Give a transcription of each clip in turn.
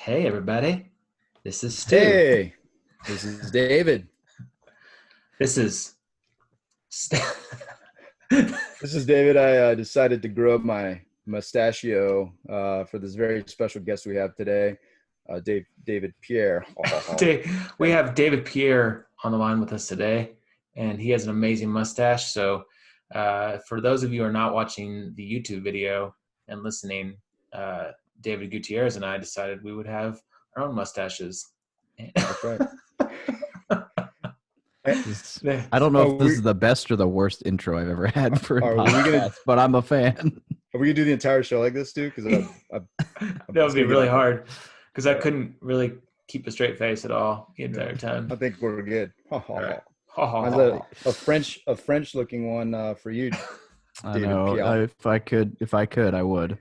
Hey, everybody. This is Stu. Hey, this is David. This is St- This is David. I decided to grow up my mustachio for this very special guest we have today, David Pere. We have David Pere on the line with us today, and he has an amazing mustache. So for those of you who are not watching the YouTube video and listening, David Gutierrez and I decided we would have our own mustaches. That's right. I don't know if this is the best or the worst intro I've ever had for a podcast, but I'm a fan. Are we gonna do the entire show like this, Stu? Because that would be really hard because I couldn't really keep a straight face at all the entire time. I think we're good. Right. A French looking one for you. I know. If I could, I would.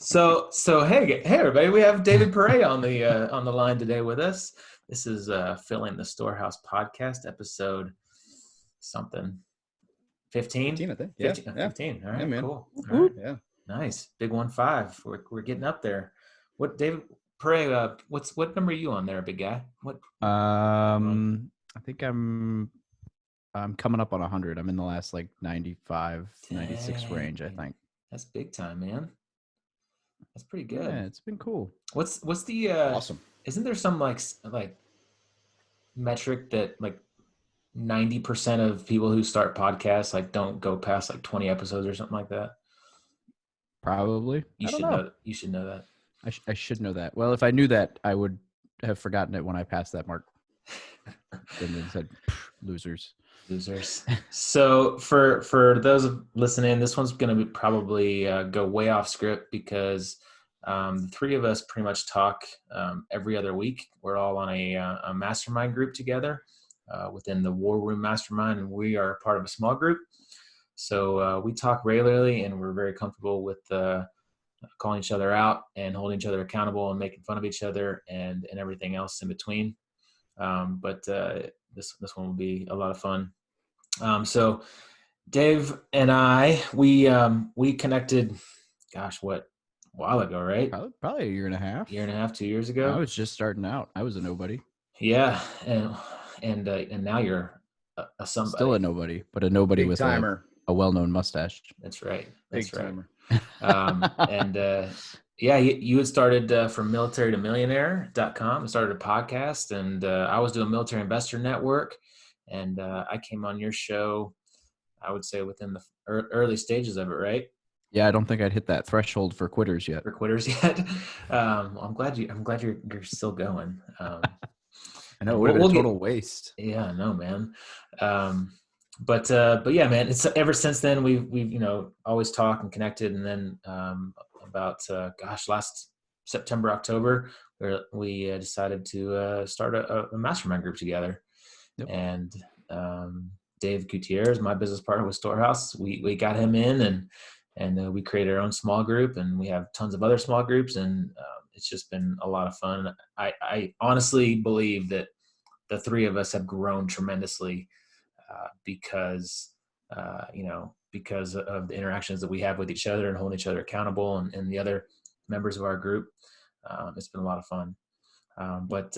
So hey everybody, we have David Pere on the line today with us. This is filling the Storehouse podcast episode something 15, I think. 15. All right, man. Cool. All right. Yeah, nice. Big 15. We're getting up there. What David Pere? What number are you on there, big guy? What? I think I'm coming up on 100. I'm in the last 95, 96 range, I think. That's big time, man. That's pretty good. Yeah, it's been cool. What's the awesome? Isn't there some like metric that 90% of people who start podcasts don't go past 20 episodes or something like that? Probably. You should know. You should know that. I should know that. Well, if I knew that, I would have forgotten it when I passed that mark. Then said, losers. So for those listening, this one's going to probably go way off script because the three of us pretty much talk every other week. We're all on a mastermind group together within the War Room Mastermind, and we are part of a small group. So we talk regularly, and we're very comfortable with calling each other out and holding each other accountable and making fun of each other and everything else in between. But this one will be a lot of fun. So Dave and I, we connected, gosh, a while ago, right? Probably a year and a half, 2 years ago. I was just starting out. I was a nobody. Yeah. And now you're a somebody. Still a nobody, but a nobody Big with timer. A well-known mustache. That's right. Big timer. Yeah, you had started from military to millionaire.com and started a podcast, and I was doing Military Investor Network, and I came on your show, I would say within the early stages of it, right? Yeah, I don't think I'd hit that threshold for quitters yet. I'm glad you're still going. I know, it would have been a total waste. Yeah, I know, man. But yeah, man, it's ever since then we've always talked and connected, and then about last September, October, where we decided to start a mastermind group together. Yep. And Dave Gutierrez, my business partner with Storehouse, we got him in, and we created our own small group, and we have tons of other small groups, and it's just been a lot of fun. I honestly believe that the three of us have grown tremendously because of the interactions that we have with each other and holding each other accountable and the other members of our group. It's been a lot of fun. But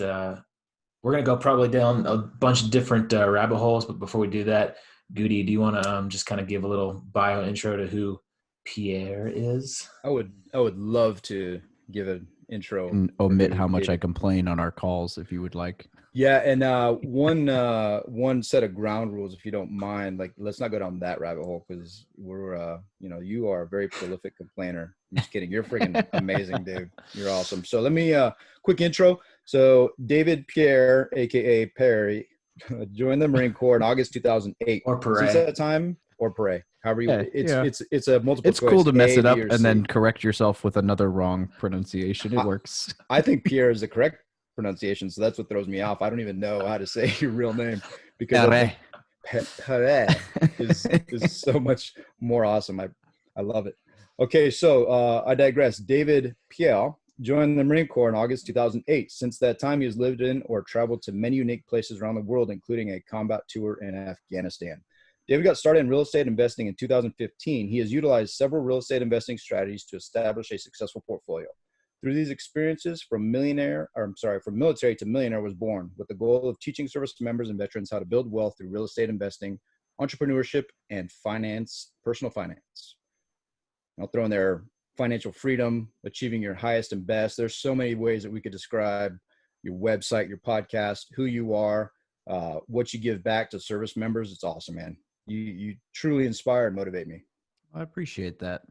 we're going to go probably down a bunch of different rabbit holes. But before we do that, Goody, do you want to just kind of give a little bio intro to who Pere is? I would love to give an intro. And omit how much I complain on our calls if you would like. Yeah, and one set of ground rules, if you don't mind. Let's not go down that rabbit hole because we're you are a very prolific complainer. I'm just kidding. You're freaking amazing, dude. You're awesome. So let me quick intro. So David Pere, aka Pere, joined the Marine Corps in August 2008. Or Pere. Since that time, or Pere, however you. It's a multiple. It's choice, cool to mess it up and and then correct yourself with another wrong pronunciation. It works. I think Pere is the correct pronunciation, so that's what throws me off. I don't even know how to say your real name because Pere is so much more awesome. I love it. Okay, so I digress. David Pere joined the Marine Corps in August 2008. Since that time, he has lived in or traveled to many unique places around the world, including a combat tour in Afghanistan. David got started in real estate investing in 2015. He has utilized several real estate investing strategies to establish a successful portfolio. Through these experiences, from military to millionaire was born with the goal of teaching service members and veterans how to build wealth through real estate investing, entrepreneurship, and personal finance. I'll throw in there financial freedom, achieving your highest and best. There's so many ways that we could describe your website, your podcast, who you are, what you give back to service members. It's awesome, man. You truly inspire and motivate me. I appreciate that.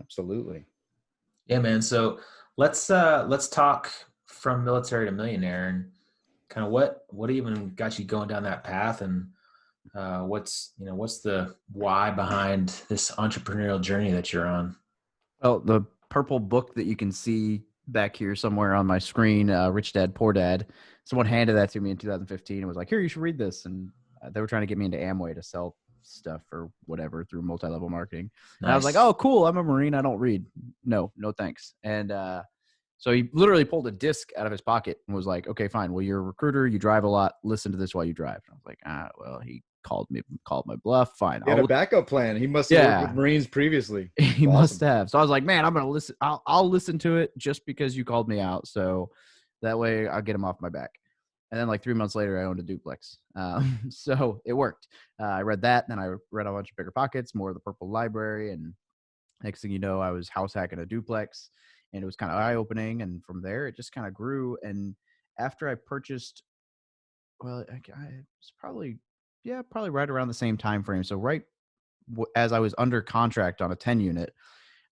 Absolutely. Yeah, man. So let's talk from military to millionaire, and kind of what even got you going down that path, and what's the why behind this entrepreneurial journey that you're on? Well, the purple book that you can see back here somewhere on my screen, Rich Dad, Poor Dad, someone handed that to me in 2015 and was like, here, you should read this. And they were trying to get me into Amway to sell stuff or whatever through multi-level marketing. And I was like, oh, cool. I'm a Marine. I don't read. No thanks. And so he literally pulled a disc out of his pocket and was like, okay, fine. Well, you're a recruiter. You drive a lot. Listen to this while you drive. And I was like, well, he called my bluff. Fine. He had a backup plan. He must have worked with Marines previously. He must have. So I was like, man, I'm going to listen. I'll listen to it just because you called me out. So that way I'll get him off my back. And then like 3 months later, I owned a duplex. So it worked. I read that. Then I read a bunch of Bigger Pockets, more of the Purple Library. And next thing you know, I was house hacking a duplex. And it was kind of eye-opening. And from there, it just kind of grew. And after I purchased, well, I was probably right around the same time frame. So right as I was under contract on a 10 unit,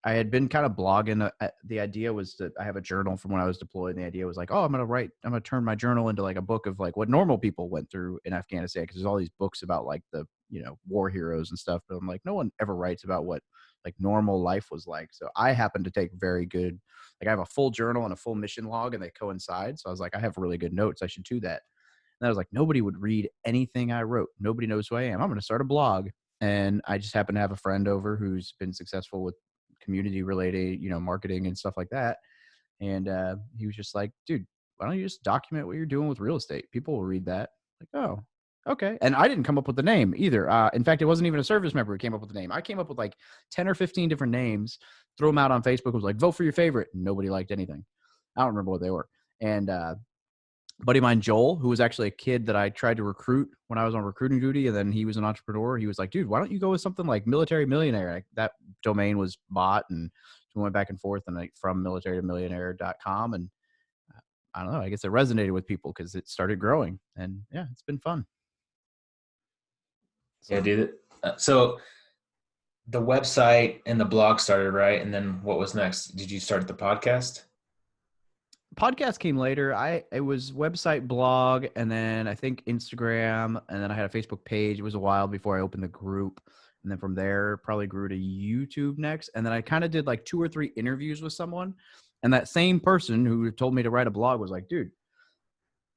I had been kind of blogging. The idea was that I have a journal from when I was deployed. And the idea was like, oh, I'm going to turn my journal into like a book of like what normal people went through in Afghanistan. Cause there's all these books about like the, war heroes and stuff. But I'm like, no one ever writes about what like normal life was like. So I happen to take very good, like I have a full journal and a full mission log and they coincide. So I was like, I have really good notes. I should do that. And I was like, nobody would read anything I wrote. Nobody knows who I am. I'm going to start a blog. And I just happen to have a friend over who's been successful with community related, marketing and stuff like that. And he was just like, dude, why don't you just document what you're doing with real estate? People will read that. Like, oh, okay. And I didn't come up with the name either. In fact, it wasn't even a service member who came up with the name. I came up with like 10 or 15 different names, threw them out on Facebook, was like, vote for your favorite. Nobody liked anything. I don't remember what they were. And buddy of mine, Joel, who was actually a kid that I tried to recruit when I was on recruiting duty, and then he was an entrepreneur. He was like, dude, why don't you go with something like Military Millionaire? That domain was bought, and we went back and forth, and from military to millionaire.com. And I don't know, I guess it resonated with people because it started growing, and yeah, it's been fun. Yeah, dude. So the website and the blog started, right? And then what was next? Did you start the podcast? Podcast came later. It was website, blog, and then I think Instagram, and then I had a Facebook page. It was a while before I opened the group. And then from there, probably grew to YouTube next. And then I kind of did like 2 or 3 interviews with someone. And that same person who told me to write a blog was like, dude,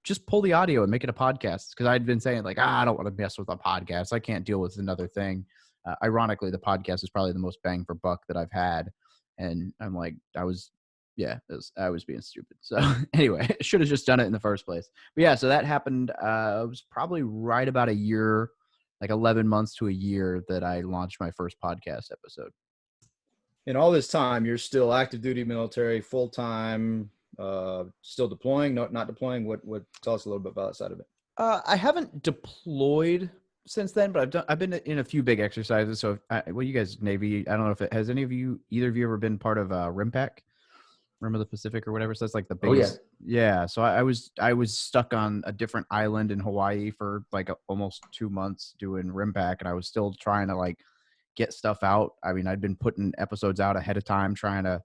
just pull the audio and make it a podcast. Because I'd been saying like, I don't want to mess with a podcast. I can't deal with another thing. Ironically, the podcast is probably the most bang for buck that I've had. And I'm like, I was being stupid. So anyway, I should have just done it in the first place. But yeah, so that happened. It was probably right about a year, like 11 months to a year that I launched my first podcast episode. In all this time, you're still active duty military, full-time, still deploying, not deploying. What tell us a little bit about that side of it. I haven't deployed since then, but I've been in a few big exercises. So you guys, Navy, I don't know if either of you ever been part of RIMPAC? Rim of the Pacific or whatever. So that's like the biggest. Oh, yeah. So I was stuck on a different island in Hawaii for like almost 2 months doing RIMPAC, and I was still trying to like get stuff out. I mean, I'd been putting episodes out ahead of time, trying to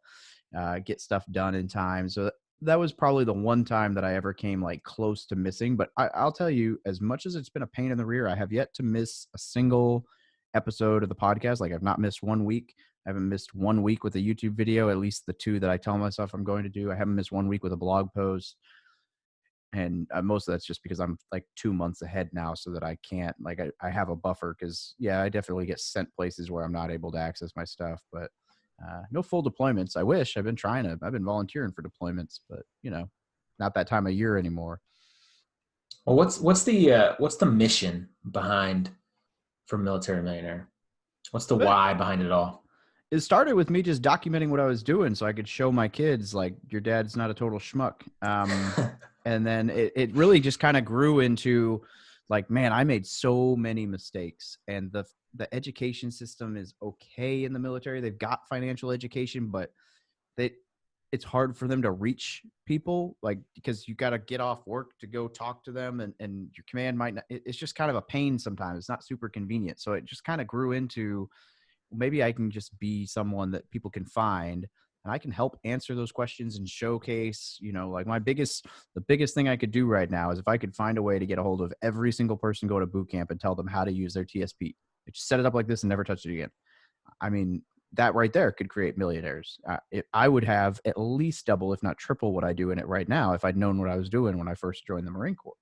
get stuff done in time. So that was probably the one time that I ever came like close to missing. But I'll tell you, as much as it's been a pain in the rear, I have yet to miss a single episode of the podcast. Like I've not missed 1 week. I haven't missed 1 week with a YouTube video, at least the 2 that I tell myself I'm going to do. I haven't missed 1 week with a blog post. And most of that's just because I'm like 2 months ahead now, so that I can't, like, I have a buffer because, yeah, I definitely get sent places where I'm not able to access my stuff. But no full deployments. I wish. I've been volunteering for deployments, but, not that time of year anymore. Well, what's the mission behind From Military to Millionaire? What's the why behind it all? it started with me just documenting what I was doing so I could show my kids, like, your dad's not a total schmuck. And then it really just kind of grew into like, man, I made so many mistakes, and the education system is okay in the military. They've got financial education, but it's hard for them to reach people, like, because you got to get off work to go talk to them, and your command might not, it's just kind of a pain sometimes. It's not super convenient. So it just kind of grew into, maybe I can just be someone that people can find, and I can help answer those questions and showcase, like the biggest thing I could do right now is if I could find a way to get a hold of every single person go to boot camp and tell them how to use their TSP. Just set it up like this and never touch it again. I mean, that right there could create millionaires. I would have at least double, if not triple, what I do in it right now if I'd known what I was doing when I first joined the Marine Corps.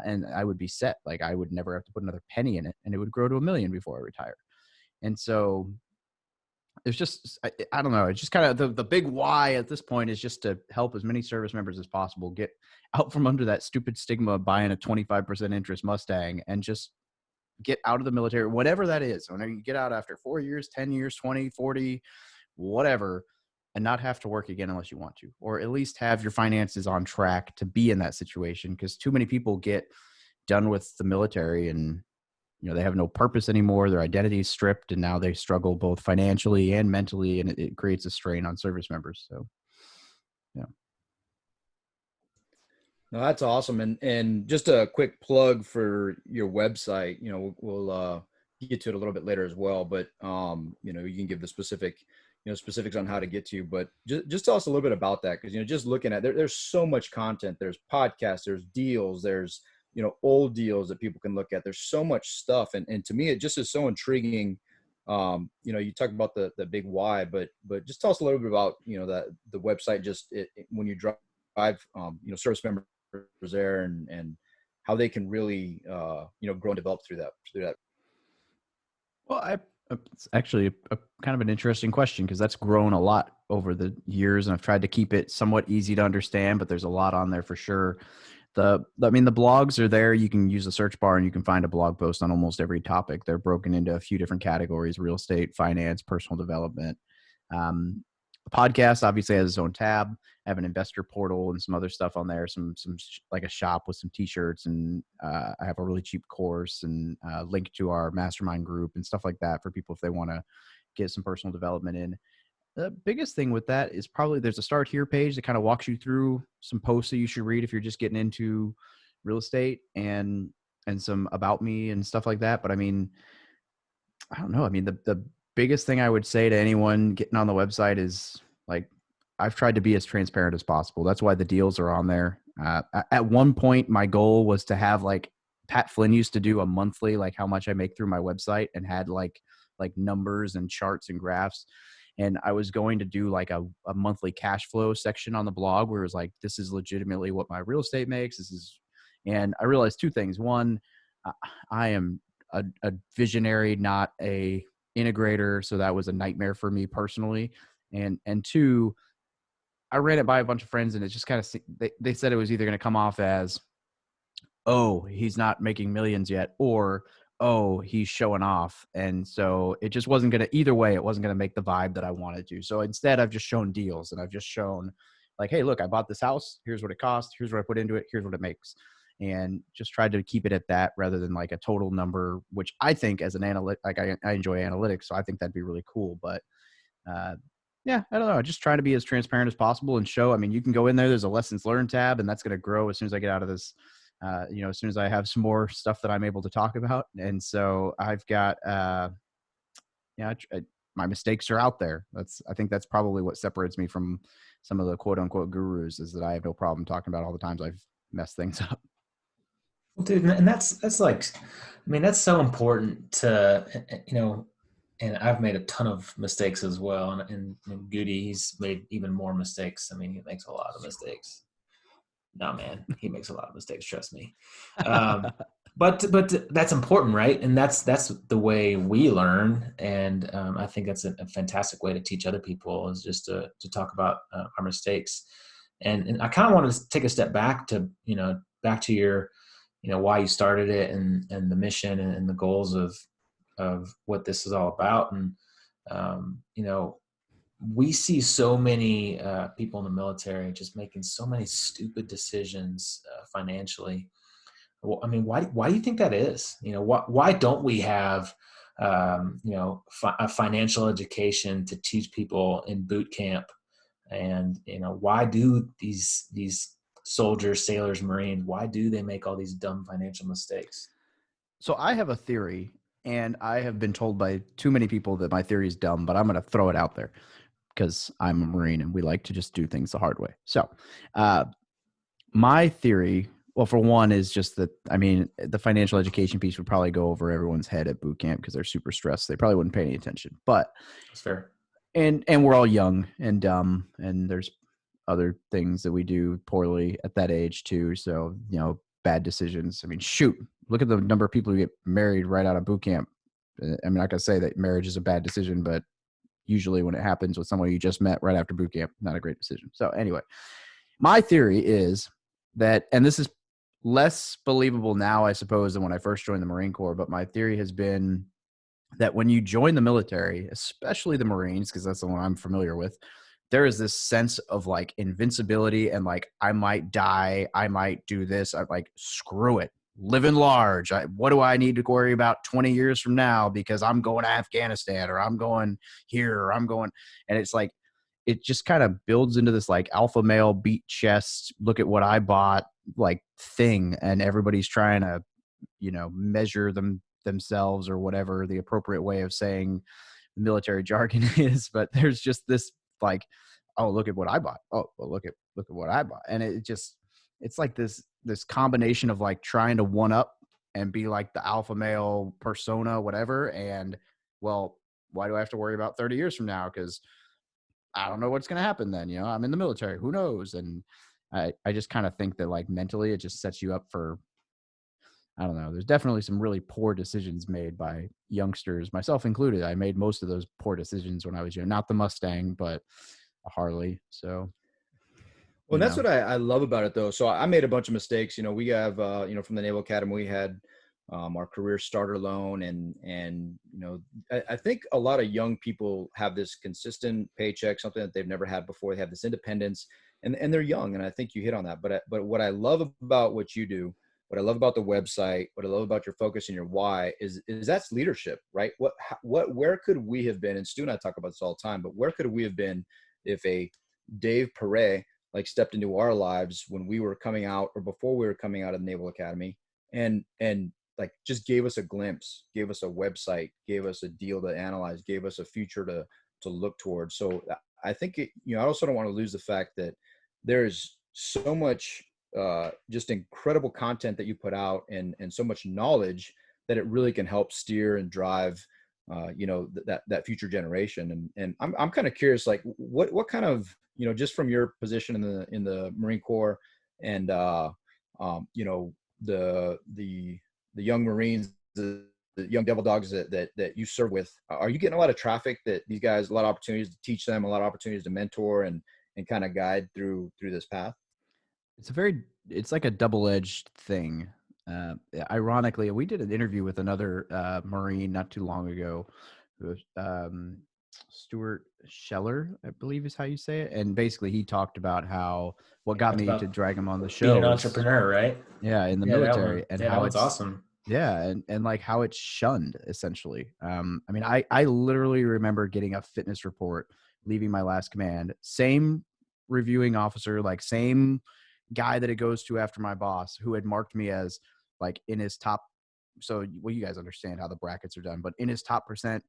And I would be set. Like, I would never have to put another penny in it, and it would grow to $1 million before I retire. And so it's just, I don't know. It's just kind of the big why at this point is just to help as many service members as possible get out from under that stupid stigma of buying a 25% interest Mustang and just get out of the military, whatever that is. Whenever you get out after 4 years, 10 years, 20, 40, whatever, and not have to work again unless you want to, or at least have your finances on track to be in that situation. Because too many people get done with the military and they have no purpose anymore. Their identity is stripped, and now they struggle both financially and mentally, and it creates a strain on service members. So, yeah. No, that's awesome. And just a quick plug for your website. We'll get to it a little bit later as well, but you can give the specifics on how to get to you, but just tell us a little bit about that. Cause just looking at there's so much content, there's podcasts, there's deals, there's, old deals that people can look at. There's so much stuff. And to me, it just is so intriguing. You talk about the big why, but just tell us a little bit about, the website, just when you drive, service members there and how they can really, grow and develop through that. Well, it's actually a kind of an interesting question, because that's grown a lot over the years, and I've tried to keep it somewhat easy to understand, but there's a lot on there for sure. The blogs are there. You can use the search bar and you can find a blog post on almost every topic. They're broken into a few different categories: real estate, finance, personal development. The podcast obviously has its own tab. I have an investor portal and some other stuff on there. Some like a shop with some t-shirts, and I have a really cheap course and link to our mastermind group and stuff like that for people if they want to get some personal development in. The biggest thing with that is probably there's a start here page that kind of walks you through some posts that you should read if you're just getting into real estate, and some about me and stuff like that. But I mean, I don't know. I mean, the biggest thing I would say to anyone getting on the website is, like, I've tried to be as transparent as possible. That's why the deals are on there. At one point, my goal was to have, like, Pat Flynn used to do a monthly, like, how much I make through my website, and had like numbers and charts and graphs. And I was going to do like a monthly cash flow section on the blog where it was like, this is legitimately what my real estate makes. And I realized two things. One, I am a visionary, not a integrator. So that was a nightmare for me personally. And two, I ran it by a bunch of friends, and it just kind of, they said it was either going to come off as, oh, he's not making millions yet, or, oh, he's showing off. And so it just wasn't going to, either way, it wasn't going to make the vibe that I wanted to. So instead, I've just shown deals, and I've just shown, like, hey, look, I bought this house. Here's what it cost. Here's what I put into it. Here's what it makes. And just tried to keep it at that rather than like a total number, which I think as an analytic, like I enjoy analytics. So I think that'd be really cool. But yeah, I don't know. Just trying to be as transparent as possible and show, I mean, you can go in there, there's a lessons learned tab, and that's going to grow as soon as I get out of this. As soon as I have some more stuff that I'm able to talk about. And so I've got, my mistakes are out there. I think that's probably what separates me from some of the quote unquote gurus, is that I have no problem talking about all the times I've messed things up. Well, dude, and that's like, I mean, that's so important to, and I've made a ton of mistakes as well. And Goody, he's made even more mistakes. I mean, he makes a lot of mistakes. No, man, he makes a lot of mistakes. Trust me. But that's important, right? And that's the way we learn. And I think that's a fantastic way to teach other people, is just to talk about our mistakes. And I kind of wanted to take a step back to your, why you started it, and the mission and the goals of what this is all about. And You know, we see so many people in the military just making so many stupid decisions financially. Well, I mean, why do you think that is? You know, why don't we have you know, a financial education to teach people in boot camp? And you know, why do these soldiers, sailors, Marines, why do they make all these dumb financial mistakes? So I have a theory, and I have been told by too many people that my theory is dumb, but I'm going to throw it out there because I'm a Marine and we like to just do things the hard way. So, my theory, well, for one, is just that, I mean, the financial education piece would probably go over everyone's head at boot camp because they're super stressed. They probably wouldn't pay any attention. But That's fair. and we're all young and dumb, and there's other things that we do poorly at that age too. So, you know, bad decisions. I mean, shoot, look at the number of people who get married right out of boot camp. I'm not gonna say that marriage is a bad decision, but usually when it happens with someone you just met right after boot camp, not a great decision. So anyway, my theory is that, and this is less believable now, I suppose, than when I first joined the Marine Corps, but my theory has been that when you join the military, especially the Marines, because that's the one I'm familiar with, there is this sense of like invincibility and like, I might die, I might do this. I'm like, screw it, living large. What do I need to worry about 20 years from now because I'm going to Afghanistan or I'm going here or I'm going, and it's like, it just kind of builds into this like alpha male beat chest, look at what I bought like thing. And everybody's trying to, you know, measure themselves or whatever the appropriate way of saying military jargon is. But there's just this like, oh, look at what I bought. Oh, well, look at what I bought. And it's like this combination of like trying to one up and be like the alpha male persona, whatever. And well, why do I have to worry about 30 years from now? Because I don't know what's going to happen then. You know, I'm in the military. Who knows? And I just kind of think that like mentally, it just sets you up for, I don't know. There's definitely some really poor decisions made by youngsters, myself included. I made most of those poor decisions when I was young. Not the Mustang, but a Harley. So, Well, you and that's know, what I love about it, though. So I made a bunch of mistakes. You know, we have, from the Naval Academy, we had our career starter loan, and I think a lot of young people have this consistent paycheck, something that they've never had before. They have this independence, and they're young, and I think you hit on that. But what I love about what you do, what I love about the website, what I love about your focus and your why is that's leadership, right? Where could we have been? And Stu and I talk about this all the time, but where could we have been if a Dave Pere like stepped into our lives when we were coming out or before we were coming out of the Naval Academy and like just gave us a glimpse, gave us a website, gave us a deal to analyze, gave us a future to look towards. So I think I also don't want to lose the fact that there's so much just incredible content that you put out and so much knowledge that it really can help steer and drive that future generation. And I'm kind of curious, like what kind of, just from your position in the Marine Corps and the young Marines, the young devil dogs that you serve with, are you getting a lot of traffic that these guys, a lot of opportunities to teach them, a lot of opportunities to mentor and kind of guide through this path? it's like a double-edged thing. Ironically, we did an interview with another Marine not too long ago, who was Stuart Scheller, I believe is how you say it. And basically he talked about how what got Talked me to about drag him on the being an show is, entrepreneur, right? yeah, in the Yeah, that one. military and Yeah, that how one's it's, awesome. yeah, and like how it's shunned essentially. I mean, I literally remember getting a fitness report leaving my last command, same reviewing officer, like same guy that it goes to after my boss, who had marked me as like in his top. So, well, you guys understand how the brackets are done, but in his top percent,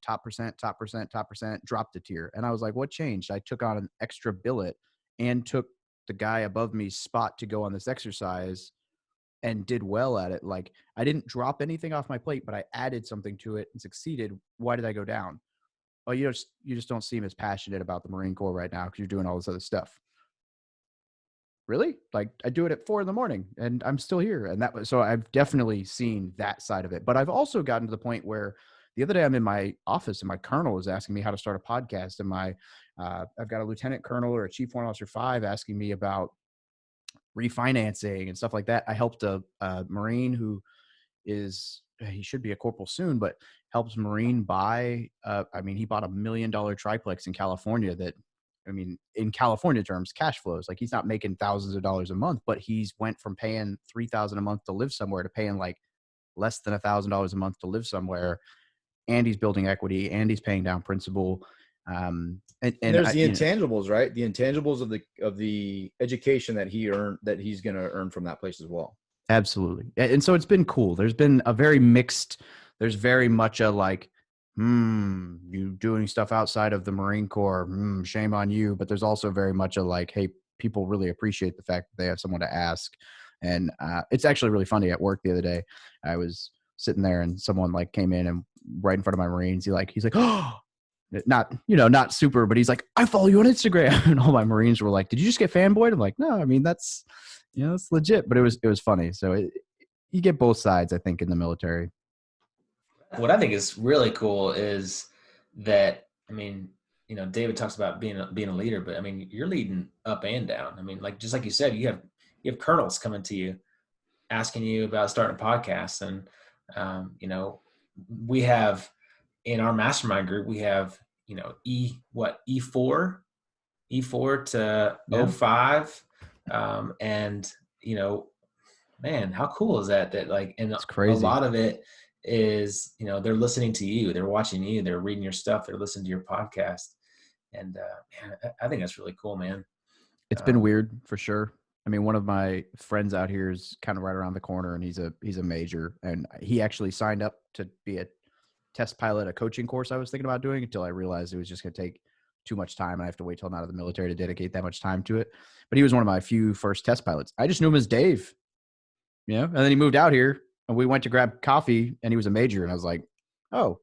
dropped a tier. And I was like, what changed? I took on an extra billet and took the guy above me's spot to go on this exercise and did well at it. Like, I didn't drop anything off my plate, but I added something to it and succeeded. Why did I go down? Oh, you just don't seem as passionate about the Marine Corps right now because you're doing all this other stuff. Really? Like, I do it at 4 a.m. and I'm still here. And that was, so I've definitely seen that side of it. But I've also gotten to the point where the other day I'm in my office and my colonel is asking me how to start a podcast. And I've got a lieutenant colonel or a chief warrant officer 5 asking me about refinancing and stuff like that. I helped a Marine who is he should be a corporal soon, but helps Marine buy. I mean, he bought $1 million triplex in California that, I mean, in California terms, cash flows. Like, he's not making thousands of dollars a month, but he's went from paying $3,000 a month to live somewhere to paying like less than $1,000 a month to live somewhere. And he's building equity and he's paying down principal. And there's the intangibles, right? The intangibles of the education that he earned, that he's going to earn from that place as well. Absolutely. And so it's been cool. There's been a very mixed, there's very much a like, you doing stuff outside of the Marine Corps, shame on you. But there's also very much a like, hey, people really appreciate the fact that they have someone to ask. And it's actually really funny at work the other day. I was sitting there and someone like came in and right in front of my Marines, he's like, oh, not super, but he's like, I follow you on Instagram. And all my Marines were like, did you just get fanboyed? I'm like, no, I mean, that's, it's legit, but it was funny. So you get both sides, I think, in the military. What I think is really cool is that, I mean, David talks about being a leader, but I mean, you're leading up and down. I mean, like, just like you said, you have colonels coming to you, asking you about starting a podcast. And, we have in our mastermind group, we have, E4 to Yeah. 05. And, man, how cool is that? That like, and It's crazy. A lot of it is, they're listening to you, they're watching you, they're reading your stuff, they're listening to your podcast. And man, I think that's really cool, man. It's been weird for sure. I mean, one of my friends out here is kind of right around the corner, and he's a major, and he actually signed up to be a test pilot, a coaching course I was thinking about doing, until I realized it was just going to take too much time and I have to wait till I'm out of the military to dedicate that much time to it. But he was one of my few first test pilots. I just knew him as Dave, and then he moved out here and we went to grab coffee and he was a major. And I was like, oh,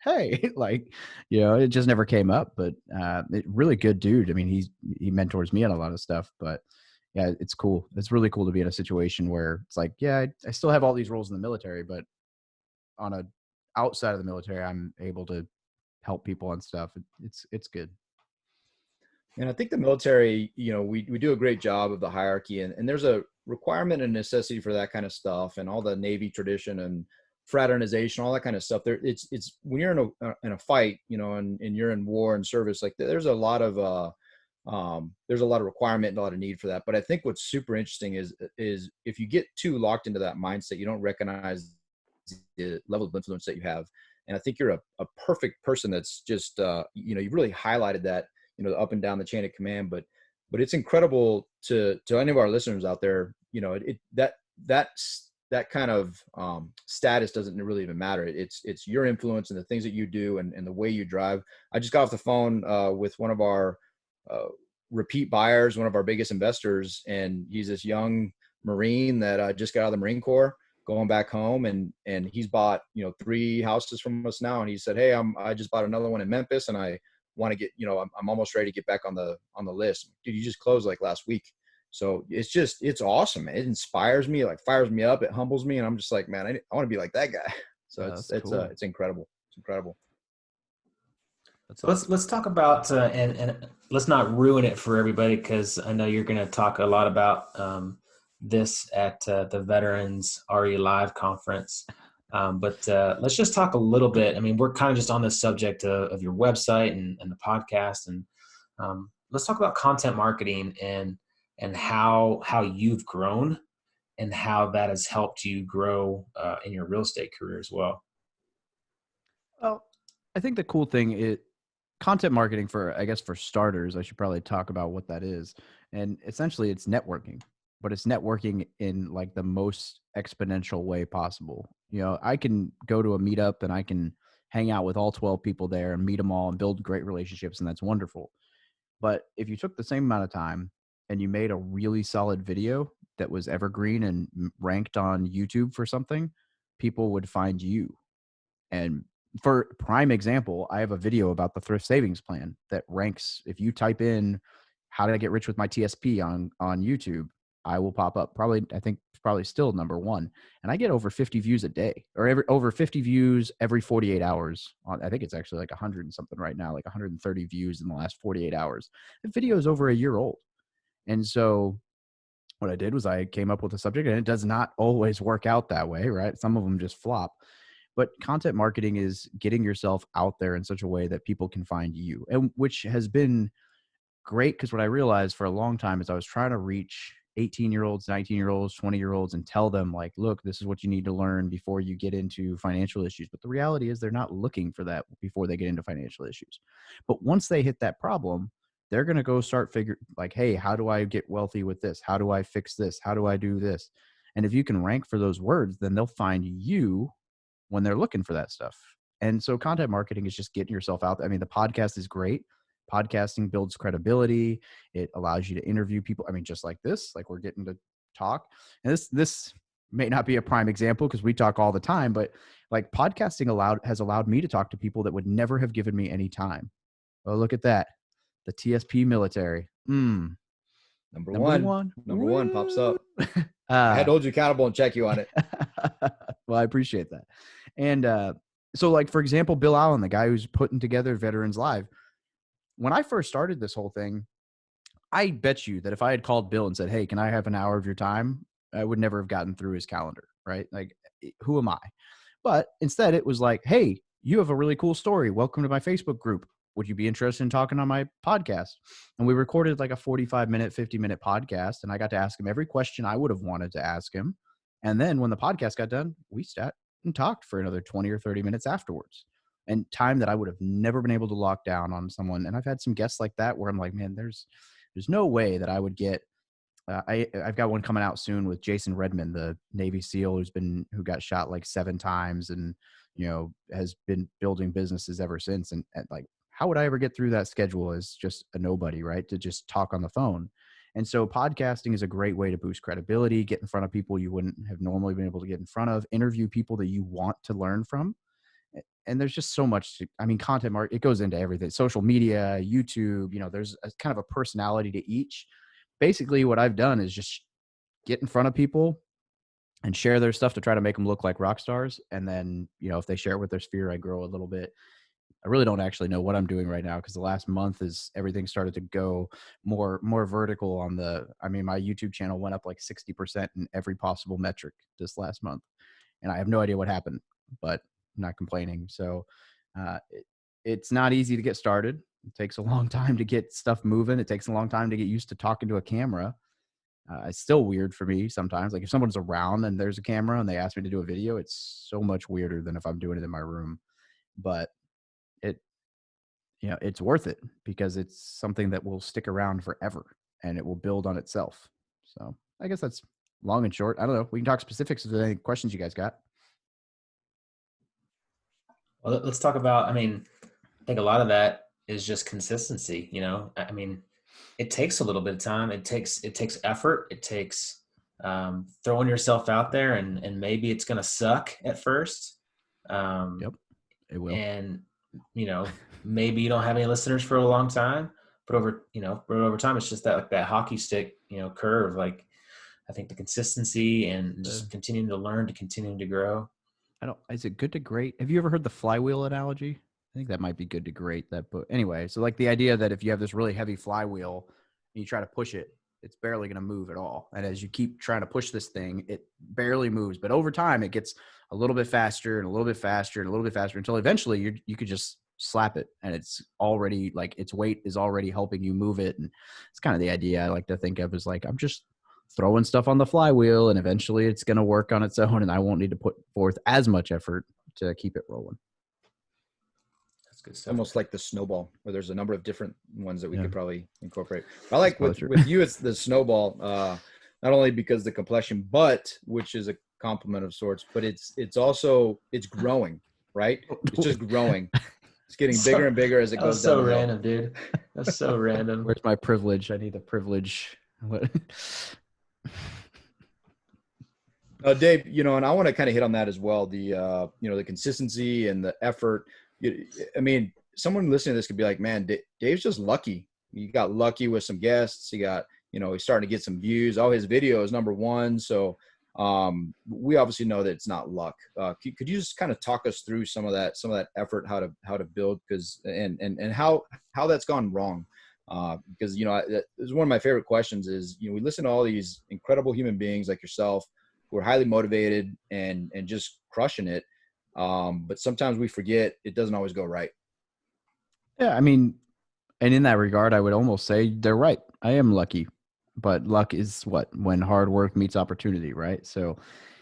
hey, like, it just never came up, but really good dude. I mean, he mentors me on a lot of stuff, but yeah, it's cool. It's really cool to be in a situation where it's like, yeah, I still have all these roles in the military, but on a outside of the military, I'm able to help people and stuff. It's good. And I think the military, we do a great job of the hierarchy, and there's a requirement and necessity for that kind of stuff, and all the Navy tradition and fraternization, all that kind of stuff. There, it's when you're in a fight, and you're in war and service, like there's a lot of requirement and a lot of need for that. But I think what's super interesting is if you get too locked into that mindset, you don't recognize the level of influence that you have. And I think you're a perfect person that's just, you've really highlighted that, up and down the chain of command, but it's incredible to any of our listeners out there, that kind of status doesn't really even matter. It's your influence and the things that you do and the way you drive. I just got off the phone with one of our repeat buyers, one of our biggest investors, and he's this young Marine that just got out of the Marine Corps, going back home, and he's bought 3 houses from us now. And he said, hey, I just bought another one in Memphis, and I want to get, I'm almost ready to get back on the list. Dude, you just closed like last week. So it's awesome. It inspires me, like fires me up. It humbles me. And I'm just like, man, I want to be like that guy. So it's incredible. It's incredible. So let's talk about, and let's not ruin it for everybody, because I know you're going to talk a lot about this at the Veterans RE Live conference. But let's just talk a little bit. I mean, we're kind of just on the subject of your website and the podcast, and let's talk about content marketing and how you've grown and how that has helped you grow in your real estate career as well. Well, I think the cool thing is content marketing for starters. I should probably talk about what that is. And essentially it's networking, but it's networking in like the most exponential way possible. I can go to a meetup and I can hang out with all 12 people there and meet them all and build great relationships. And that's wonderful. But if you took the same amount of time and you made a really solid video that was evergreen and ranked on YouTube for something, people would find you. And for prime example, I have a video about the thrift savings plan that ranks. If you type in how did I get rich with my TSP on YouTube, I will pop up. I think probably still number 1. And I get over 50 views a day, or over 50 views every 48 hours. I think it's actually like 100 and something right now, like 130 views in the last 48 hours. The video is over a year old. And so what I did was I came up with a subject, and it does not always work out that way, right? Some of them just flop. But content marketing is getting yourself out there in such a way that people can find you, and which has been great, because what I realized for a long time is I was trying to reach 18-year-olds, 19-year-olds, 20-year-olds and tell them like, look, this is what you need to learn before you get into financial issues. But the reality is they're not looking for that before they get into financial issues. But once they hit that problem, they're going to go start figure like, hey, how do I get wealthy with this? How do I fix this? How do I do this? And if you can rank for those words, then they'll find you when they're looking for that stuff. And so content marketing is just getting yourself out there. I mean, the podcast is great. Podcasting builds credibility. It allows you to interview people. I mean, just like this, like we're getting to talk. And this may not be a prime example because we talk all the time, but like podcasting has allowed me to talk to people that would never have given me any time. Oh, look at that. The TSP military. Number one pops up. I had to hold you accountable and check you on it. Well, I appreciate that. And so like, for example, Bill Allen, the guy who's putting together Veterans Live, when I first started this whole thing, I bet you that if I had called Bill and said, hey, can I have an hour of your time? I would never have gotten through his calendar, right? Like, who am I? But instead it was like, hey, you have a really cool story. Welcome to my Facebook group. Would you be interested in talking on my podcast? And we recorded like a 45-minute, 50-minute podcast. And I got to ask him every question I would have wanted to ask him. And then when the podcast got done, we sat and talked for another 20 or 30 minutes afterwards. And time that I would have never been able to lock down on someone. And I've had some guests like that where I'm like, man, there's no way that I would get, I've got one coming out soon with Jason Redmond, the Navy SEAL who got shot like 7 times and, you know, has been building businesses ever since. And like, how would I ever get through that schedule as just a nobody, right? To just talk on the phone. And so podcasting is a great way to boost credibility, get in front of people you wouldn't have normally been able to get in front of, interview people that you want to learn from. And there's just so much content marketing, it goes into everything, social media, YouTube, you know, there's a kind of a personality to each. Basically what I've done is just get in front of people and share their stuff to try to make them look like rock stars. And then, you know, if they share it with their sphere, I grow a little bit. I really don't actually know what I'm doing right now because the last month everything started to go more vertical on my YouTube channel went up like 60% in every possible metric this last month. And I have no idea what happened, but I'm not complaining. So it's not easy to get started. It takes a long time to get stuff moving. It takes a long time to get used to talking to a camera. It's still weird for me sometimes. Like if someone's around and there's a camera and they ask me to do a video, it's so much weirder than if I'm doing it in my room. But it's worth it because it's something that will stick around forever and it will build on itself. So I guess that's long and short. I don't know. We can talk specifics if there's any questions you guys got. Well, let's talk about, I think a lot of that is just consistency. You know, it takes a little bit of time. It takes effort. It takes throwing yourself out there and maybe it's going to suck at first. Yep, it will. And, you know, maybe you don't have any listeners for a long time, but over time, it's just that hockey stick, curve. Like, I think the consistency and just continuing to learn, to continuing to grow. Is it good to great? Have you ever heard the flywheel analogy? I think that might be good to great, that book. Anyway, so like the idea that if you have this really heavy flywheel and you try to push it, it's barely going to move at all. And as you keep trying to push this thing, it barely moves. But over time, it gets a little bit faster and a little bit faster and a little bit faster until eventually you could just slap it and it's already like its weight is already helping you move it. And it's kind of the idea I like to think of as like, I'm just throwing stuff on the flywheel and eventually it's going to work on its own and I won't need to put forth as much effort to keep it rolling. That's good stuff. Almost like the snowball where there's a number of different ones that we could probably incorporate. I like with you, it's the snowball, not only because the complexion, but which is a compliment of sorts, but it's growing, right? It's just growing. It's getting bigger and bigger as it goes down. So random, dude. That's so random. Where's my privilege? I need the privilege. Dave, and I want to kind of hit on that as well. The, the consistency and the effort. Someone listening to this could be like, man, Dave's just lucky. He got lucky with some guests. He got, he's starting to get some views. All his videos, number one. So we obviously know that it's not luck. Could you just kind of talk us through some of that effort, how to build, and how that's gone wrong? Because, this is one of my favorite questions is, we listen to all these incredible human beings like yourself who are highly motivated and just crushing it. But sometimes we forget it doesn't always go right. Yeah. I mean, and in that regard, I would almost say they're right. I am lucky, but luck is when hard work meets opportunity. Right. So,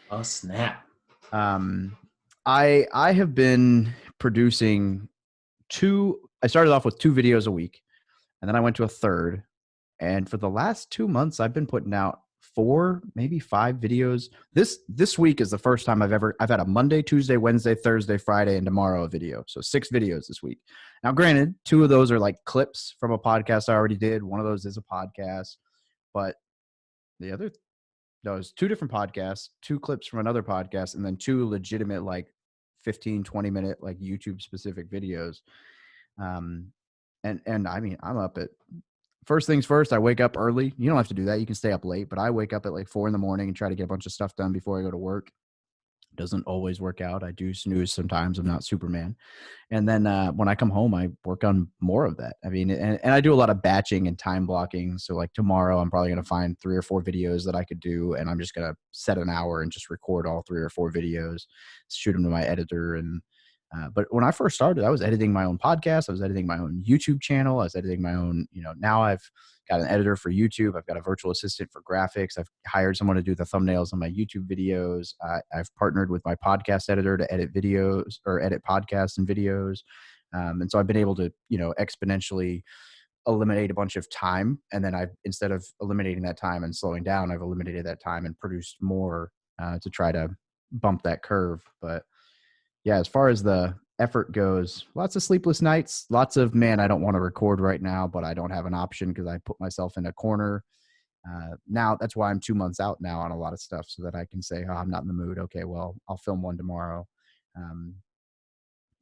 oh snap. I have been producing I started off with 2 videos a week, and then I went to a third. And for the last 2 months, I've been putting out 4, maybe 5 videos. This week is the first time I've had a Monday, Tuesday, Wednesday, Thursday, Friday, and tomorrow a video. So 6 videos this week. Now, granted, 2 of those are like clips from a podcast I already did. One of those is a podcast, but the other, no, it's 2 different podcasts, 2 clips from another podcast, and then 2 legitimate like 15, 20-minute like YouTube specific videos. And I mean, I'm up at first things first. I wake up early. You don't have to do that. You can stay up late, but I wake up at like 4 a.m. and try to get a bunch of stuff done before I go to work. Doesn't always work out. I do snooze sometimes. I'm not Superman. And then when I come home, I work on more of that. I mean, and I do a lot of batching and time blocking. So like tomorrow, I'm probably going to find 3 or 4 videos that I could do. And I'm just going to set an hour and just record all 3 or 4 videos, shoot them to my editor. And but when I first started, I was editing my own podcast. I was editing my own YouTube channel. I was editing my own, now I've got an editor for YouTube. I've got a virtual assistant for graphics. I've hired someone to do the thumbnails on my YouTube videos. I've partnered with my podcast editor to edit videos or edit podcasts and videos. And so I've been able to, exponentially eliminate a bunch of time. And then instead of eliminating that time and slowing down, I've eliminated that time and produced more to try to bump that curve. But yeah, as far as the effort goes, lots of sleepless nights, lots of, man, I don't want to record right now, but I don't have an option because I put myself in a corner. Now that's why I'm 2 months out now on a lot of stuff so that I can say, oh, I'm not in the mood. Okay, well, I'll film one tomorrow.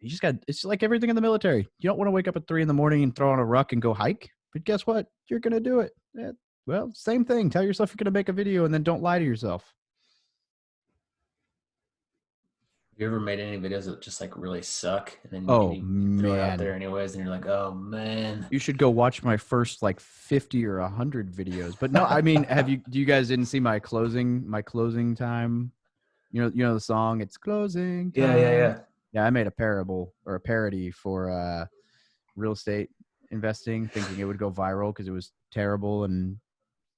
It's like everything in the military. You don't want to wake up at 3 a.m. and throw on a ruck and go hike, but guess what? You're going to do it. Yeah, well, same thing. Tell yourself you're going to make a video and then don't lie to yourself. You ever made any videos that just like really suck and then you throw it out there anyways and you're like, oh man, you should go watch my first like 50 or 100 videos. But no, I mean, do you guys didn't see my closing time? You know the song, it's closing time. Yeah, I made a parable or a parody for real estate investing, thinking it would go viral because it was terrible and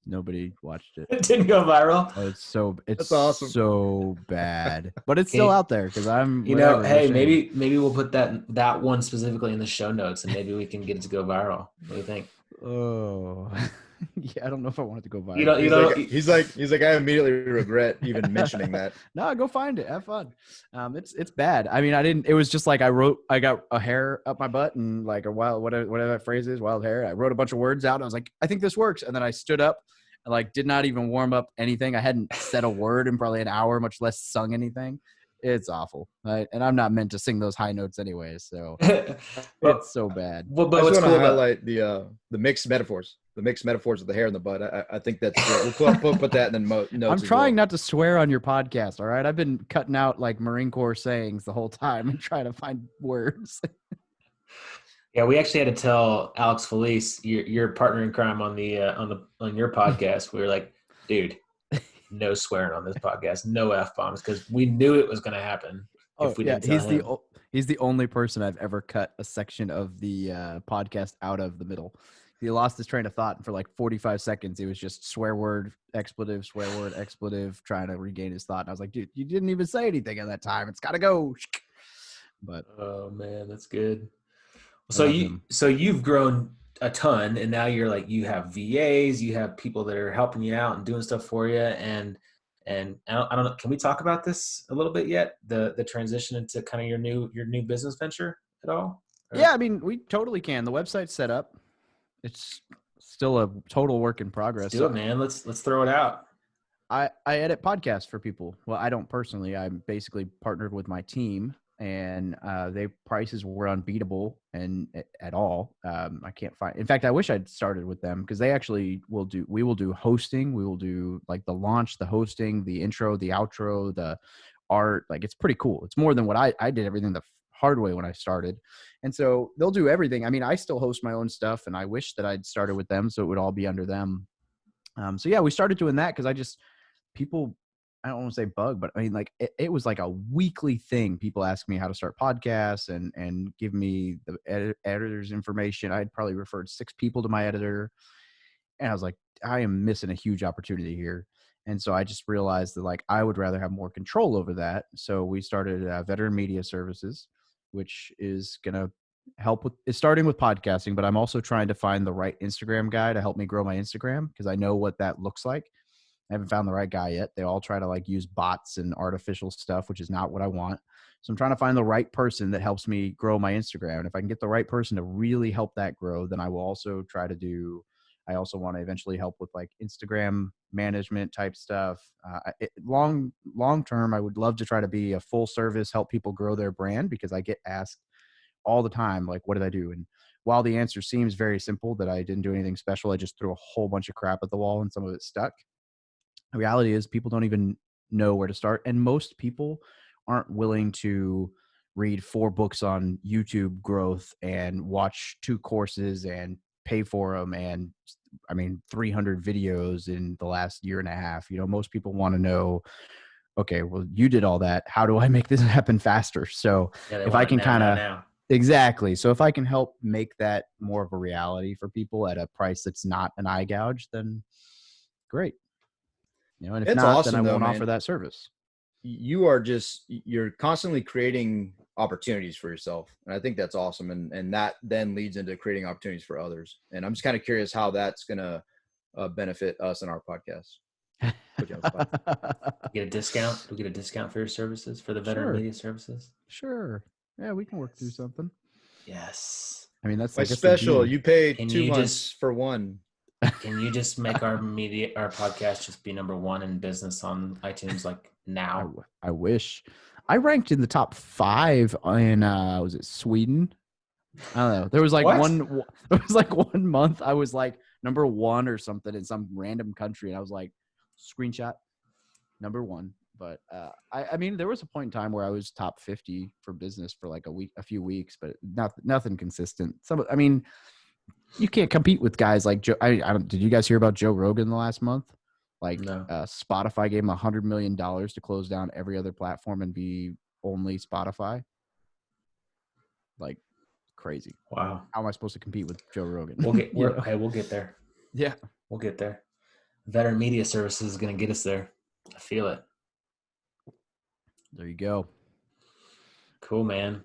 nobody watched it. It didn't go viral. Oh, it's awesome. So bad, but it's still out there because I'm. Hey, maybe we'll put that one specifically in the show notes, and maybe we can get it to go viral. What do you think? Oh, yeah, I don't know if I want it to go viral. He's like, I immediately regret even mentioning that. No, go find it. Have fun. It's bad. I mean, it was just like I got a hair up my butt and like a wild, whatever that phrase is, wild hair. I wrote a bunch of words out and I was like, I think this works. And then I stood up and like did not even warm up anything. I hadn't said a word in probably an hour, much less sung anything. It's awful. Right? And I'm not meant to sing those high notes anyways. So it's so bad. Well, but I just want to highlight the mixed metaphors. The mixed metaphors of the hair and the butt. I think that's we'll put that in the notes. I'm trying not to swear on your podcast. All right, I've been cutting out like Marine Corps sayings the whole time and trying to find words. Yeah, we actually had to tell Alex Felice, your partner in crime on your podcast. We were like, dude, no swearing on this podcast, no F-bombs, because we knew it was going to happen. He's the only person I've ever cut a section of the podcast out of the middle. He lost his train of thought, and for like 45 seconds, he was just swear word, expletive, trying to regain his thought. And I was like, dude, you didn't even say anything at that time. It's got to go. But oh man, that's good. So you've grown a ton, and now you're like, you have VAs, you have people that are helping you out and doing stuff for you. And I don't know, can we talk about this a little bit yet? The transition into kind of your new business venture at all? Or? Yeah, I mean, we totally can. The website's set up. It's still a total work in progress. Let's do it, man. Let's throw it out. I edit podcasts for people. Well, I don't personally. I'm basically partnered with my team, and their prices were unbeatable and at all. I can't find. In fact, I wish I'd started with them because they actually will do. We will do hosting. We will do like the launch, the hosting, the intro, the outro, the art. Like it's pretty cool. It's more than what I did. Everything the hard way when I started. And so they'll do everything. I mean, I still host my own stuff, and I wish that I'd started with them so it would all be under them. So yeah, we started doing that because people, I don't want to say bug, but I mean, like it was like a weekly thing. People ask me how to start podcasts and give me the editor's information. I'd probably referred 6 people to my editor, and I was like, I am missing a huge opportunity here. And so I just realized that like I would rather have more control over that. So we started Veteran Media Services, which is going to help with, it's starting with podcasting, but I'm also trying to find the right Instagram guy to help me grow my Instagram because I know what that looks like. I haven't found the right guy yet. They all try to like use bots and artificial stuff, which is not what I want. So I'm trying to find the right person that helps me grow my Instagram. And if I can get the right person to really help that grow, then I will also try to do, I also want to eventually help with like Instagram management type stuff. Long term, I would love to try to be a full service, help people grow their brand because I get asked all the time, like, what did I do? And while the answer seems very simple that I didn't do anything special, I just threw a whole bunch of crap at the wall and some of it stuck. The reality is people don't even know where to start. And most people aren't willing to read 4 books on YouTube growth and watch 2 courses and pay for them. And I mean, 300 videos in the last year and a half. You know, most people want to know, okay, well, you did all that. How do I make this happen faster? So Yeah, they if I want it can kind of, now. exactly. So if I can help make that more of a reality for people at a price that's not an eye gouge, then great. You know, and if It's not, then I awesome though, won't offer man. that service. You're constantly creating opportunities for yourself. And I think that's awesome. And that then leads into creating opportunities for others. And I'm just kind of curious how that's going to benefit us in our podcast. Put you on the spot. Get a discount? Do we get a discount for your services, for the Veteran Sure. Media Services? Sure. Yeah, we can work through something. Yes. I mean, that's, My I guess, the special, beauty. you pay Can 2 you months just for one. can you just make our podcast just be number 1 in business on iTunes like now? I wish. I ranked in the top 5 in was it Sweden? I don't know. There was like What? one month I was like number 1 or something in some random country, and I was like, screenshot number 1. But I mean, there was a point in time where I was top 50 for business for like a few weeks, but nothing consistent. I mean, you can't compete with guys like Joe. I don't. Did you guys hear about Joe Rogan the last month? Like, No. Spotify gave him $100 million to close down every other platform and be only Spotify. Like, crazy. Wow. How am I supposed to compete with Joe Rogan? We'll get You know? hey, we'll get there. Yeah. We'll get there. Veteran Media Services is going to get us there. I feel it. There you go. Cool, man.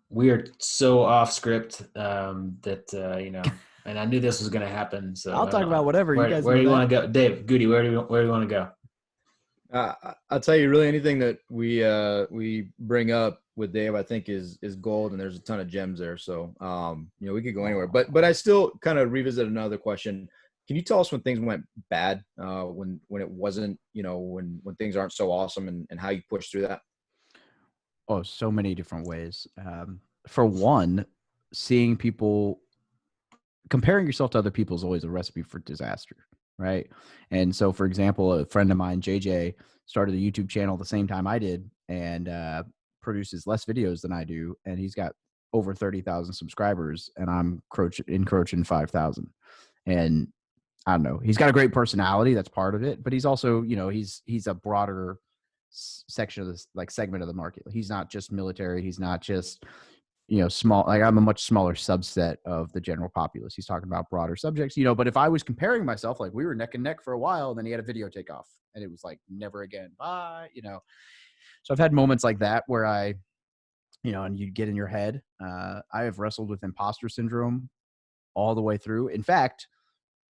We are so off script that you know, and I knew this was going to happen. So I'll talk about whatever. Where, You guys where know do you that. want to go, Dave? Goody, where do you want to go? I'll tell you, really, anything that we bring up with Dave, I think is gold, and there's a ton of gems there. So you know, we could go anywhere. But I still kind of revisit another question. Can you tell us when things went bad, when it wasn't, you know, when things aren't so awesome, and how you push through that? Oh, so many different ways. For one, seeing people, comparing yourself to other people is always a recipe for disaster, right? And so, for example, a friend of mine, JJ, started a YouTube channel the same time I did and produces less videos than I do. And he's got over 30,000 subscribers, and I'm encroaching 5,000. And I don't know. He's got a great personality. That's part of it. But he's also, you know, he's a broader section of this, like, segment of the market. He's not just military. He's not just, you know, small. Like, I'm a much smaller subset of the general populace. He's talking about broader subjects, you know. But if I was comparing myself, like, we were neck and neck for a while, and then he had a video take off, and it was like, never again. Bye, you know. So I've had moments like that where I, you know, and you get in your head. I have wrestled with imposter syndrome all the way through. In fact,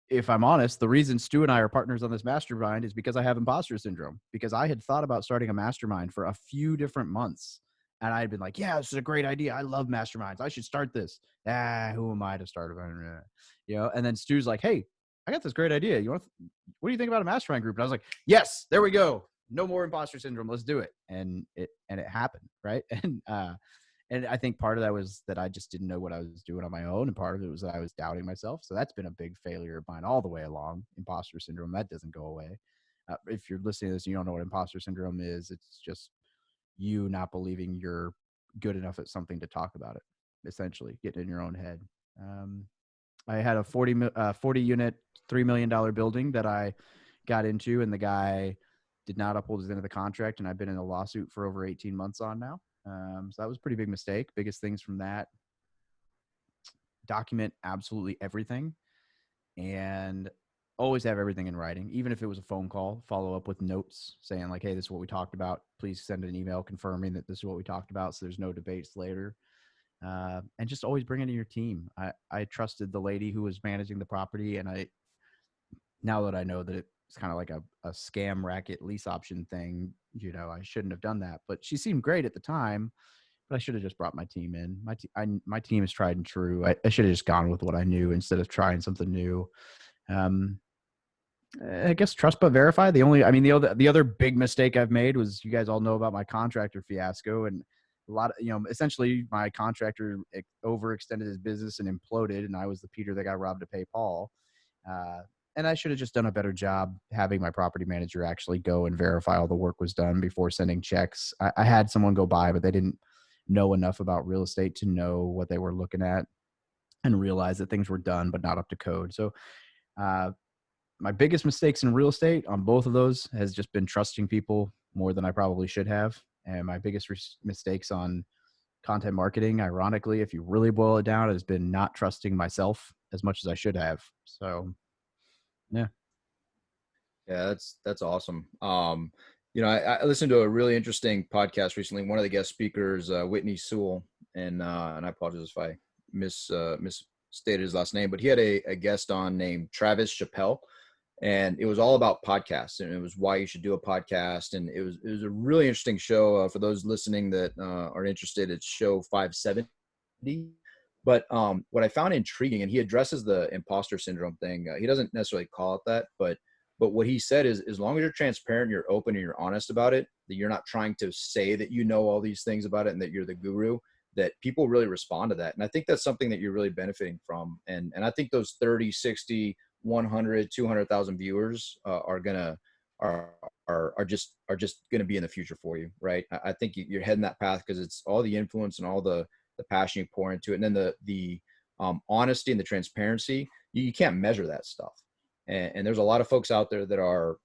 if I'm honest, the reason Stu and I are partners on this mastermind is because I have imposter syndrome, because I had thought about starting a mastermind for a few different months. And I had been like, yeah, this is a great idea. I love masterminds. I should start this. Who am I to start a, you know? And then Stu's like, hey, I got this great idea. What do you think about a mastermind group? And I was like, yes, there we go. No more imposter syndrome. Let's do it. And it happened. Right. And I think part of that was that I just didn't know what I was doing on my own. And part of it was that I was doubting myself. So that's been a big failure of mine all the way along. Imposter syndrome, that doesn't go away. If you're listening to this and you don't know what imposter syndrome is, it's just you not believing you're good enough at something to talk about it, essentially get in your own head. I had a 40 unit, $3 million building that I got into, and the guy did not uphold his end of the contract. And I've been in a lawsuit for over 18 months on now. So that was a pretty big mistake. Biggest things from that: document absolutely everything, and always have everything in writing. Even if it was a phone call, follow up with notes saying like, hey, this is what we talked about. Please send an email confirming that this is what we talked about, so there's no debates later. And just always bring it in your team. I trusted the lady who was managing the property, and now that I know that it's kind of like a scam racket lease option thing, I shouldn't have done that. But she seemed great at the time, but I should have just brought my team in. My team is tried and true. I should have just gone with what I knew instead of trying something new. I guess trust but verify. The other big mistake I've made was, you guys all know about my contractor fiasco, and essentially my contractor overextended his business and imploded, and I was the Peter that got robbed to pay Paul. And I should have just done a better job having my property manager actually go and verify all the work was done before sending checks. I had someone go by, but they didn't know enough about real estate to know what they were looking at and realize that things were done but not up to code. So my biggest mistakes in real estate on both of those has just been trusting people more than I probably should have. And my biggest mistakes on content marketing, ironically, if you really boil it down, has been not trusting myself as much as I should have. So, yeah. Yeah, that's awesome. I listened to a really interesting podcast recently. One of the guest speakers, Whitney Sewell, and I apologize if I misstated his last name, but he had a guest on named Travis Chappelle, and it was all about podcasts, and it was why you should do a podcast. And it was a really interesting show. For those listening that are interested, it's show 570. But what I found intriguing, and he addresses the imposter syndrome thing. He doesn't necessarily call it that, but what he said is, as long as you're transparent, you're open, and you're honest about it, that you're not trying to say that you know all these things about it and that you're the guru, that people really respond to that. And I think that's something that you're really benefiting from. And I think those 30, 60, 100, 200,000 viewers are just going to be in the future for you. Right. I think you're heading that path because it's all the influence and all the passion you pour into it. And then the honesty and the transparency, you can't measure that stuff. And there's a lot of folks out there that are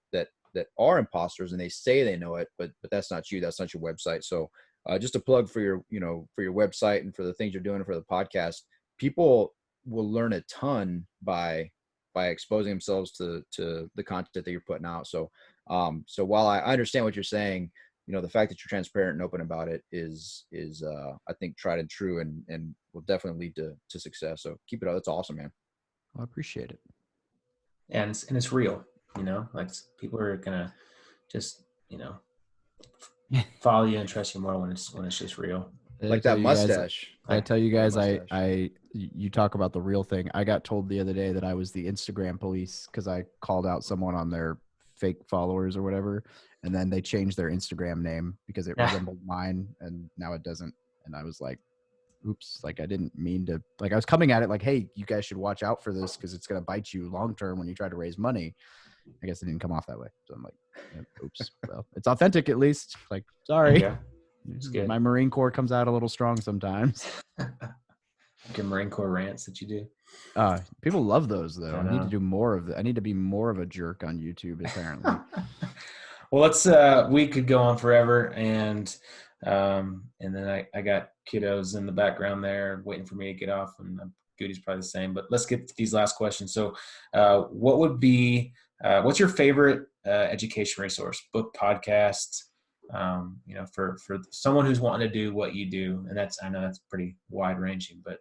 imposters, and they say they know it, but that's not you. That's not your website. So just a plug for your website and for the things you're doing for the podcast. People will learn a ton by exposing themselves to the content that you're putting out. So while I understand what you're saying, the fact that you're transparent and open about it is I think tried and true, and will definitely lead to success. So keep it up. That's awesome, man. Well, I appreciate it. And it's real, like people are gonna just, follow you and trust you more when it's just real. Like that mustache. I tell you guys, you talk about the real thing. I got told the other day that I was the Instagram police because I called out someone on their fake followers or whatever, and then they changed their Instagram name because it resembled mine, and now it doesn't. And I was like, oops, like I didn't mean to, like I was coming at it like, hey, you guys should watch out for this because it's going to bite you long term when you try to raise money. I guess it didn't come off that way. So I'm like, oops. Well, it's authentic at least. Like, sorry. Yeah, it's good. My Marine Corps comes out a little strong sometimes. Your Marine Corps rants that you do. People love those though. I need to do more of that. I need to be more of a jerk on YouTube, apparently. Well, we could go on forever, and then I got kiddos in the background there waiting for me to get off, and Goody's probably the same. But let's get to these last questions. So, what's your favorite education resource, book, podcast? For someone who's wanting to do what you do, and I know that's pretty wide ranging, but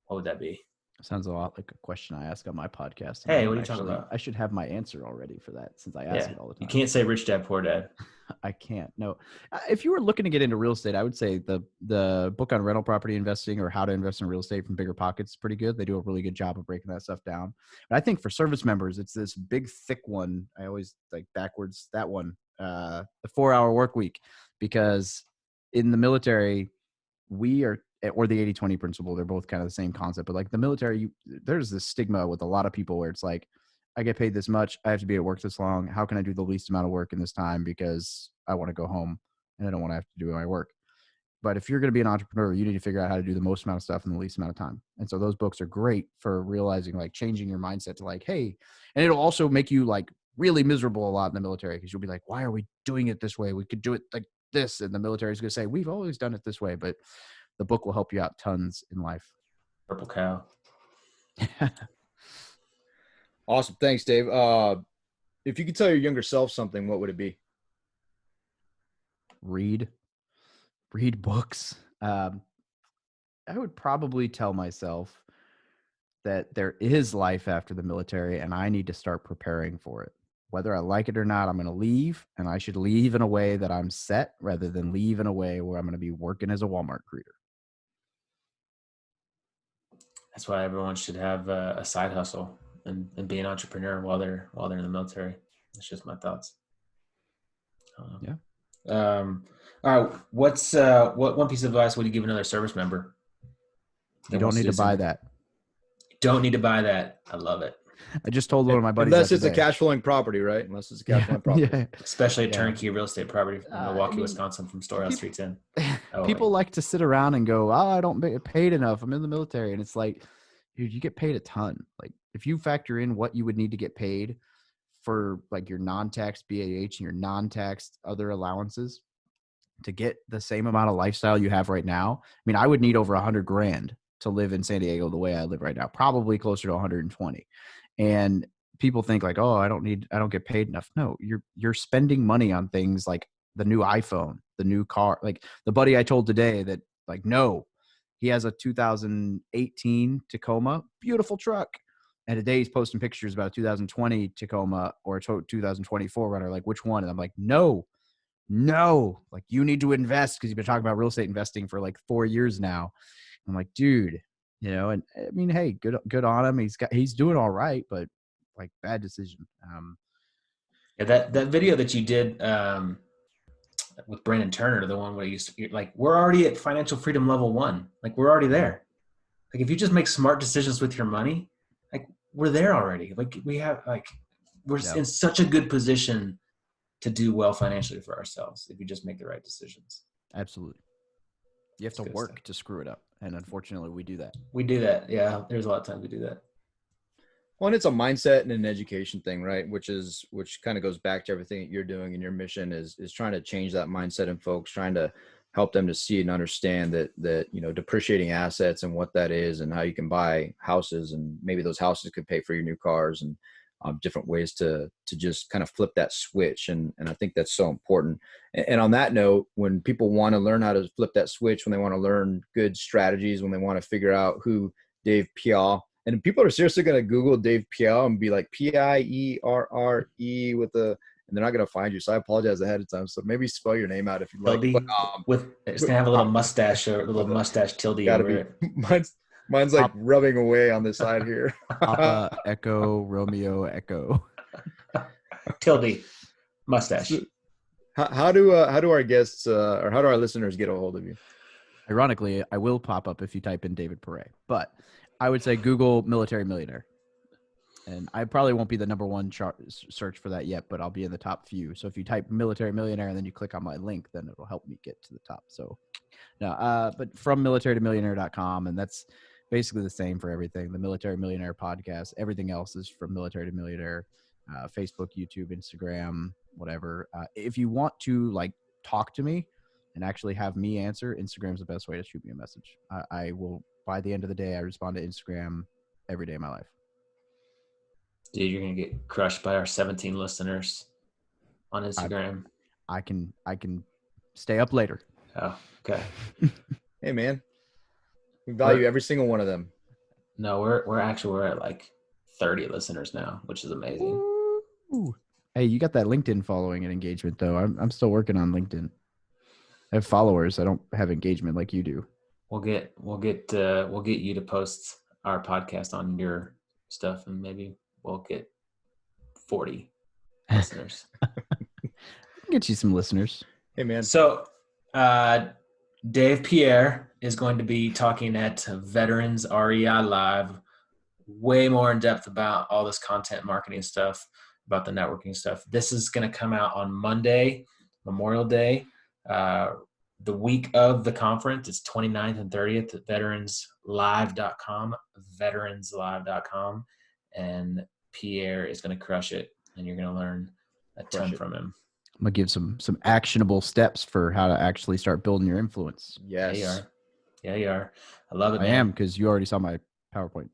what would that be? Sounds a lot like a question I ask on my podcast. Hey, what are you talking about? I should have my answer already for that since I ask it all the time. You can't say Rich Dad, Poor Dad. I can't. No. If you were looking to get into real estate, I would say the book on rental property investing or how to invest in real estate from Bigger Pockets is pretty good. They do a really good job of breaking that stuff down. But I think for service members, it's this big, thick one. I always like backwards that one, the 4-hour work week, because in the military, or the 80-20 principle, they're both kind of the same concept. But like the military, there's this stigma with a lot of people where it's like, I get paid this much, I have to be at work this long. How can I do the least amount of work in this time because I want to go home and I don't want to have to do my work? But if you're going to be an entrepreneur, you need to figure out how to do the most amount of stuff in the least amount of time. And so those books are great for realizing, like, changing your mindset to like, hey, and it'll also make you like really miserable a lot in the military, because you'll be like, why are we doing it this way? We could do it like this. And the military is going to say, we've always done it this way. But the book will help you out tons in life. Purple cow. Awesome. Thanks, Dave. If you could tell your younger self something, what would it be? Read books. I would probably tell myself that there is life after the military, and I need to start preparing for it. Whether I like it or not, I'm going to leave, and I should leave in a way that I'm set rather than leave in a way where I'm going to be working as a Walmart greeter. That's why everyone should have a side hustle and be an entrepreneur while they're in the military. That's just my thoughts. Yeah. All right. What one piece of advice would you give another service member? You don't need to buy that. You don't need to buy that. I love it. I just told one of my buddies. Unless it's a cash flowing property, right? Unless it's a cash flowing property. Yeah. Especially a turnkey real estate property in Milwaukee, Wisconsin, from Storehouse 310. People like to sit around and go, I don't get paid enough. I'm in the military. And it's like, dude, you get paid a ton. Like, if you factor in what you would need to get paid for like your non-tax BAH and your non-tax other allowances to get the same amount of lifestyle you have right now. I mean, I would need over $100,000 to live in San Diego the way I live right now, probably closer to 120. And people think like, oh, I don't get paid enough. No, you're spending money on things like the new iPhone, the new car. Like the buddy I told today that like, no, he has a 2018 Tacoma, beautiful truck. And today he's posting pictures about a 2020 Tacoma or a 2024 runner. Like, which one? And I'm like, no, like you need to invest, because you've been talking about real estate investing for like 4 years now. I'm like, dude, and I mean, hey, good on him. He's doing all right, but like bad decision. Yeah, that video that you did with Brandon Turner, the one where you're like, we're already at financial freedom level 1. Like we're already there. Like if you just make smart decisions with your money, like we're there already. Like we're in such a good position to do well financially for ourselves if you just make the right decisions. Absolutely. You have to work to screw it up. And unfortunately, we do that. Yeah. There's a lot of times we do that. Well, and it's a mindset and an education thing, right? Which kind of goes back to everything that you're doing, and your mission is trying to change that mindset in folks, trying to help them to see and understand that depreciating assets and what that is, and how you can buy houses, and maybe those houses could pay for your new cars, and different ways to just kind of flip that switch. And I think that's so important. And on that note, when people want to learn how to flip that switch, when they want to learn good strategies, when they want to figure out who Dave Pere, and people are seriously going to Google Dave Pere and be like Pierre with and they're not going to find you. So I apologize ahead of time. So maybe spell your name out if you'd like. But, it's going to have a little mustache or a little mustache tilde over it. Mine's like rubbing away on the side here. Papa, Echo, Romeo, Echo. Tilde, mustache. So how do our guests or how do our listeners get a hold of you? Ironically, I will pop up if you type in David Pere, but I would say Google Military Millionaire. And I probably won't be the number one search for that yet, but I'll be in the top few. So if you type Military Millionaire and then you click on my link, then it'll help me get to the top. So but from militarytomillionaire.com, and that's basically the same for everything. The Military Millionaire podcast, everything else is from Military to Millionaire, Facebook, YouTube, Instagram, whatever. If you want to like talk to me and actually have me answer, Instagram's the best way to shoot me a message. I will, by the end of the day, I respond to Instagram every day of my life. Dude, you're going to get crushed by our 17 listeners on Instagram. I can stay up later. Oh, okay. Hey, man. We value every single one of them. No, we're at like 30 listeners now, which is amazing. Ooh. Hey, you got that LinkedIn following and engagement though. I'm still working on LinkedIn. I have followers. I don't have engagement like you do. We'll get you to post our podcast on your stuff, and maybe we'll get 40 listeners. I can get you some listeners. Hey, man. So, Dave Pere is going to be talking at Veterans REI Live, way more in depth about all this content marketing stuff, about the networking stuff. This is going to come out on Monday, Memorial Day. the week of the conference, it's 29th and 30th at veteranslive.com, and Pere is going to crush it, and you're going to learn a ton from him. I'm going to give some actionable steps for how to actually start building your influence. Yes. Yeah, you are. I love it, man. I am, because you already saw my PowerPoint.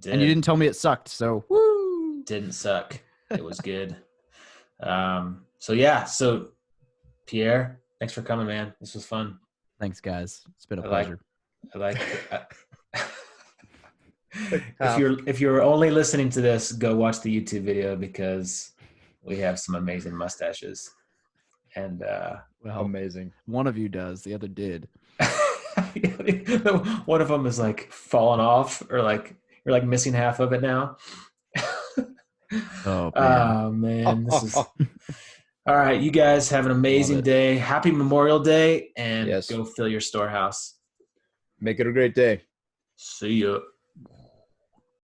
And you didn't tell me it sucked, so woo! Didn't suck. It was good. So Pere, thanks for coming, man. This was fun. Thanks, guys. It's been a pleasure. I like it. If you're only listening to this, go watch the YouTube video, because we have some amazing mustaches. And well, amazing. One of you does, the other did. One of them is like falling off, or like you're like missing half of it now. Oh man, this is all right. You guys have an amazing day. Happy Memorial Day, and go fill your storehouse. Make it a great day. See ya.